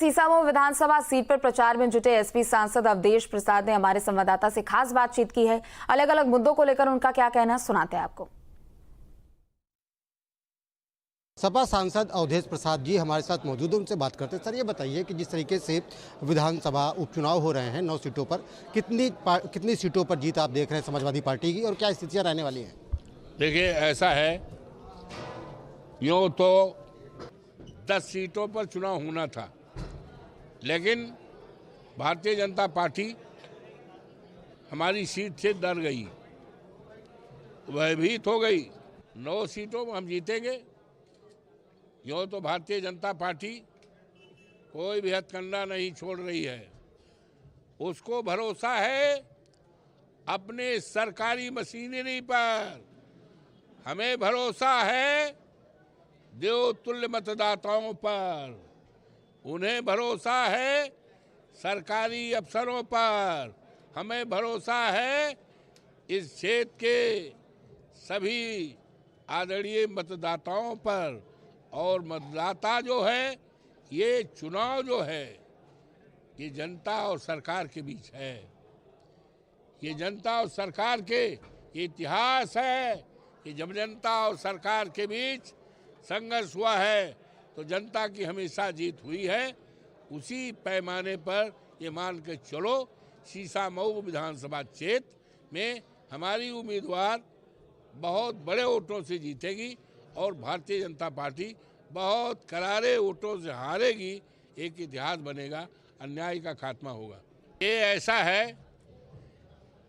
सीसामऊ विधानसभा seat पर प्रचार में जुटे एसपी सांसद अवधेश प्रसाद ने हमारे संवाददाता से खास बातचीत की है। अलग अलग मुद्दों को लेकर उनका क्या कहना, सुनाते हैं आपको। सपा सांसद अवधेश प्रसाद जी हमारे साथ मौजूद हैं, उनसे बात करते हैं। सर, ये बताइए कि जिस तरीके से विधानसभा उपचुनाव हो रहे हैं 9 सीटों पर, कितनी सीटों पर जीत आप देख रहे हैं समाजवादी पार्टी की और क्या स्थितियां रहने वाली हैं? देखिए, ऐसा है, यूँ तो 10 सीटों पर चुनाव होना था, लेकिन भारतीय जनता पार्टी हमारी सीट से डर गई, भयभीत हो गई। 9 सीटों में हम जीतेंगे। यूँ तो भारतीय जनता पार्टी कोई भी हथकंडा नहीं छोड़ रही है। उसको भरोसा है अपने सरकारी मशीनरी पर, हमें भरोसा है देवतुल्य मतदाताओं पर, उन्हें भरोसा है सरकारी अफसरों पर, हमें भरोसा है इस क्षेत्र के सभी आदरणीय मतदाताओं पर। और मतदाता जो है, ये चुनाव जो है, ये जनता और सरकार के बीच है। ये जनता और सरकार के ये इतिहास है कि जब जनता और सरकार के बीच संघर्ष हुआ है तो जनता की हमेशा जीत हुई है। उसी पैमाने पर ये मान के चलो, सीसामऊ विधानसभा क्षेत्र में हमारी उम्मीदवार बहुत बड़े वोटों से जीतेगी और भारतीय जनता पार्टी बहुत करारे वोटों से हारेगी। एक इतिहास बनेगा, अन्याय का खात्मा होगा। ये ऐसा है,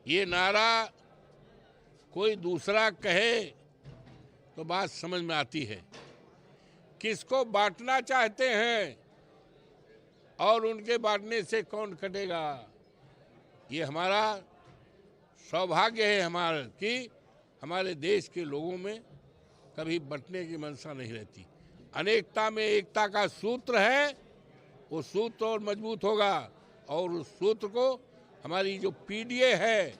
ये नारा कोई दूसरा कहे तो बात समझ में आती है। किसको बांटना चाहते हैं और उनके बांटने से कौन कटेगा, ये हमारा सौभाग्य है हमारा कि हमारे देश के लोगों में कभी बंटने की मंशा नहीं रहती। अनेकता में एकता का सूत्र है, वो सूत्र और मजबूत होगा। और उस सूत्र को हमारी जो पीडीए है,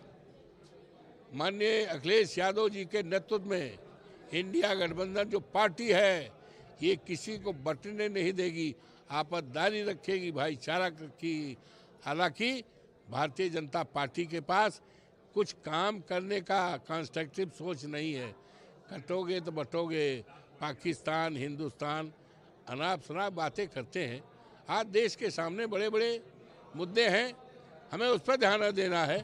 माननीय अखिलेश यादव जी के नेतृत्व में इंडिया गठबंधन जो पार्टी है, ये किसी को बंटने नहीं देगी, आपसदारी रखेगी, भाईचारा की। हालांकि भारतीय जनता पार्टी के पास कुछ काम करने का कंस्ट्रक्टिव सोच नहीं है। कटोगे तो बटोगे, पाकिस्तान, हिंदुस्तान, अनाप शनाप बातें करते हैं। आज देश के सामने बड़े बड़े मुद्दे हैं, हमें उस पर ध्यान देना है।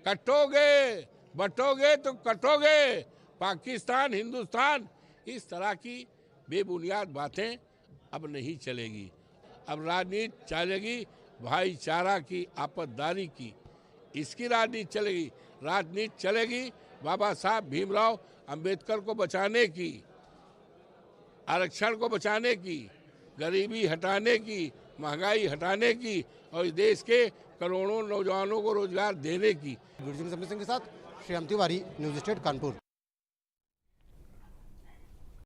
कटोगे बटोगे तो कटोगे, पाकिस्तान, हिंदुस्तान, इस तरह की बेबुनियाद बातें अब नहीं चलेगी। अब राजनीति चलेगी भाईचारा की, आपसदारी की, इसकी राजनीति चलेगी। राजनीति चलेगी बाबा साहब भीमराव अंबेडकर को बचाने की, आरक्षण को बचाने की, गरीबी हटाने की, महंगाई हटाने की और इस देश के करोड़ों नौजवानों को रोजगार देने की। गुरजीत सिंह के साथ श्याम तिवारी, न्यूज़ स्टेट कानपुर।